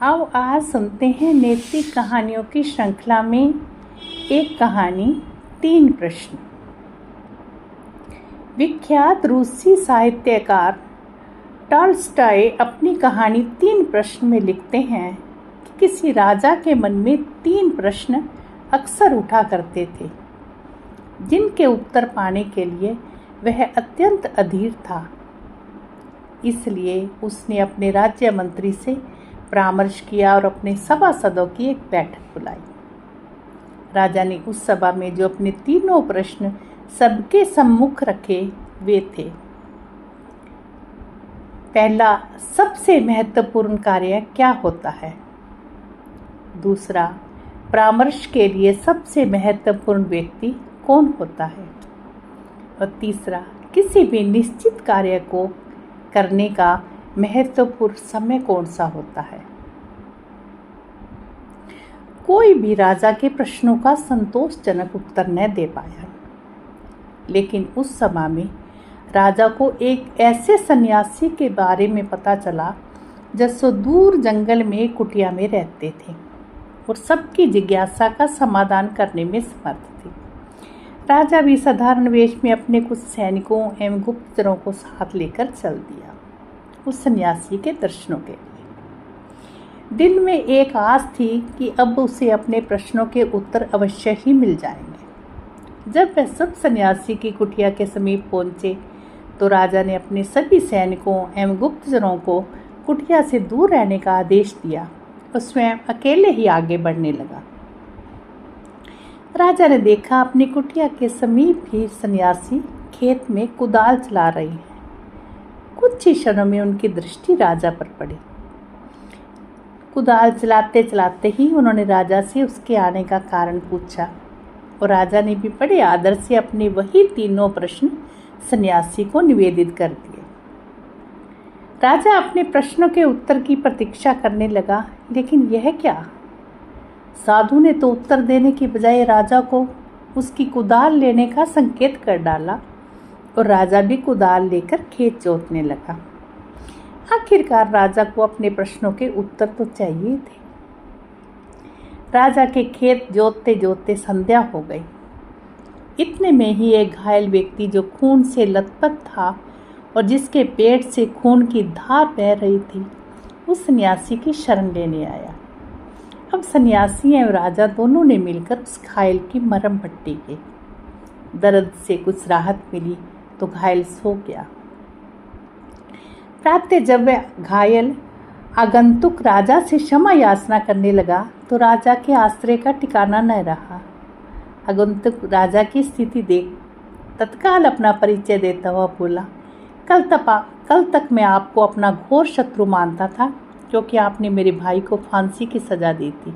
आओ आज सुनते हैं नैतिक कहानियों की श्रृंखला में एक कहानी 3 प्रश्न। विख्यात रूसी साहित्यकार टॉल्स्टॉय अपनी कहानी 3 प्रश्न में लिखते हैं कि किसी राजा के मन में 3 प्रश्न अक्सर उठा करते थे, जिनके उत्तर पाने के लिए वह अत्यंत अधीर था। इसलिए उसने अपने राज्य मंत्री से परामर्श किया और अपने सभासदों की एक बैठक बुलाई। राजा ने उस सभा में जो अपने 3 प्रश्न सबके सम्मुख रखे वे थे। पहला, सबसे महत्वपूर्ण कार्य क्या होता है? दूसरा, परामर्श के लिए सबसे महत्वपूर्ण व्यक्ति कौन होता है? और तीसरा, किसी भी निश्चित कार्य को करने का महत्वपूर्ण समय कौन सा होता है? कोई भी राजा के प्रश्नों का संतोषजनक उत्तर न दे पाया, लेकिन उस सभा में राजा को एक ऐसे सन्यासी के बारे में पता चला जो दूर जंगल में कुटिया में रहते थे और सबकी जिज्ञासा का समाधान करने में समर्थ थे। राजा भी साधारण वेश में अपने कुछ सैनिकों एवं गुप्तचरों को साथ लेकर चल दिया उस सन्यासी के दर्शनों के लिए। दिल में एक आस थी कि अब उसे अपने प्रश्नों के उत्तर अवश्य ही मिल जाएंगे। जब वह सब सन्यासी की कुटिया के समीप पहुंचे तो राजा ने अपने सभी सैनिकों एवं गुप्तचरों को कुटिया से दूर रहने का आदेश दिया और स्वयं अकेले ही आगे बढ़ने लगा। राजा ने देखा अपनी कुटिया के समीप ही सन्यासी खेत में कुदाल चला रही है। कुछ ही क्षणों में उनकी दृष्टि राजा पर पड़ी। कुदाल चलाते चलाते ही उन्होंने राजा से उसके आने का कारण पूछा और राजा ने भी बड़े आदर से अपने वही 3 प्रश्न सन्यासी को निवेदित कर दिए। राजा अपने प्रश्नों के उत्तर की प्रतीक्षा करने लगा, लेकिन यह क्या? साधु ने तो उत्तर देने की बजाय राजा को उसकी कुदाल लेने का संकेत कर डाला और राजा भी कुदाल लेकर खेत जोतने लगा। आखिरकार राजा को अपने प्रश्नों के उत्तर तो चाहिए थे। राजा के खेत जोतते जोतते संध्या हो गई। इतने में ही एक घायल व्यक्ति जो खून से लथपथ था और जिसके पेट से खून की धार बह रही थी, उस सन्यासी की शरण लेने आया। अब सन्यासी एवं राजा दोनों ने मिलकर उस घायल की मरहम पट्टी की। दर्द से कुछ राहत मिली तो घायल सो गया। प्रातः जब वह घायल आगंतुक राजा से क्षमा याचना करने लगा तो राजा के आश्रय का ठिकाना न रहा। आगंतुक राजा की स्थिति देख तत्काल अपना परिचय देता हुआ बोला, कल तक मैं आपको अपना घोर शत्रु मानता था, क्योंकि आपने मेरे भाई को फांसी की सज़ा दी थी।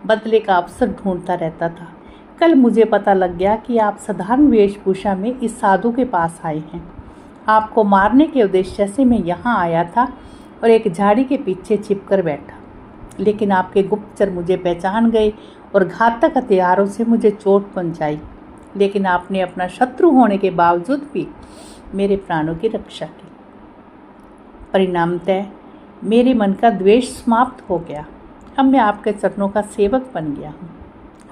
बदले का अवसर ढूंढता रहता था। कल मुझे पता लग गया कि आप साधारण वेशभूषा में इस साधु के पास आए हैं। आपको मारने के उद्देश्य से मैं यहाँ आया था और एक झाड़ी के पीछे छिपकर बैठा, लेकिन आपके गुप्तचर मुझे पहचान गए और घातक हथियारों से मुझे चोट पहुँचाई, लेकिन आपने अपना शत्रु होने के बावजूद भी मेरे प्राणों की रक्षा की। परिणामतः मेरे मन का द्वेष समाप्त हो गया। अब मैं आपके चरणों का सेवक बन गया हूँ।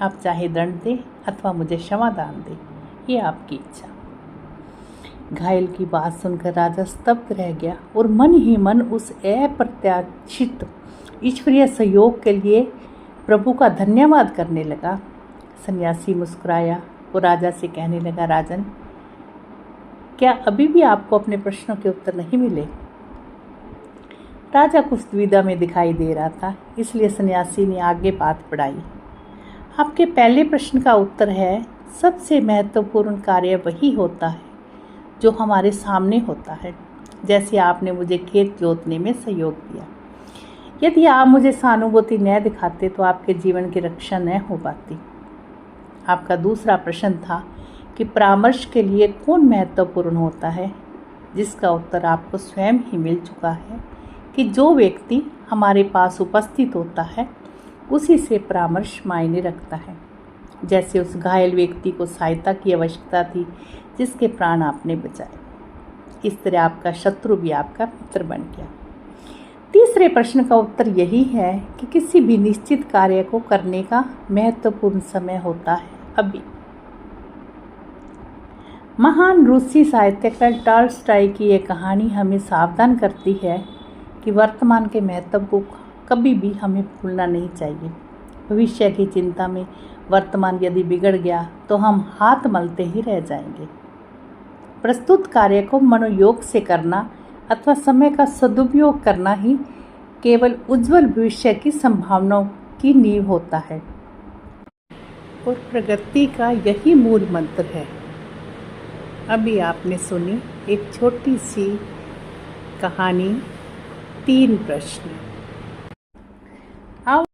आप चाहे दंड दें अथवा मुझे क्षमादान दें, ये आपकी इच्छा। घायल की बात सुनकर राजा स्तब्ध रह गया और मन ही मन उस अप्रत्याशित ईश्वरीय सहयोग के लिए प्रभु का धन्यवाद करने लगा। सन्यासी मुस्कुराया और राजा से कहने लगा, राजन, क्या अभी भी आपको अपने प्रश्नों के उत्तर नहीं मिले? राजा कुछ दुविधा में दिखाई दे रहा था, इसलिए सन्यासी ने आगे बात बढ़ाई। आपके पहले प्रश्न का उत्तर है, सबसे महत्वपूर्ण कार्य वही होता है जो हमारे सामने होता है, जैसे आपने मुझे खेत जोतने में सहयोग दिया। यदि आप मुझे सहानुभूति न दिखाते तो आपके जीवन की रक्षा न हो पाती। आपका दूसरा प्रश्न था कि परामर्श के लिए कौन महत्वपूर्ण होता है, जिसका उत्तर आपको स्वयं ही मिल चुका है कि जो व्यक्ति हमारे पास उपस्थित होता है उसी से परामर्श मायने रखता है। जैसे उस घायल व्यक्ति को सहायता की आवश्यकता थी जिसके प्राण आपने बचाए, इस तरह आपका शत्रु भी आपका मित्र बन गया। तीसरे प्रश्न का उत्तर यही है कि किसी भी निश्चित कार्य को करने का महत्वपूर्ण समय होता है अभी। महान रूसी साहित्यकार टॉल्स्टॉय की यह कहानी हमें सावधान करती है कि वर्तमान के महत्व को कभी भी हमें भूलना नहीं चाहिए। भविष्य की चिंता में वर्तमान यदि बिगड़ गया तो हम हाथ मलते ही रह जाएंगे। प्रस्तुत कार्य को मनोयोग से करना अथवा समय का सदुपयोग करना ही केवल उज्जवल भविष्य की संभावनाओं की नींव होता है और प्रगति का यही मूल मंत्र है। अभी आपने सुनी एक छोटी सी कहानी, 3 प्रश्न।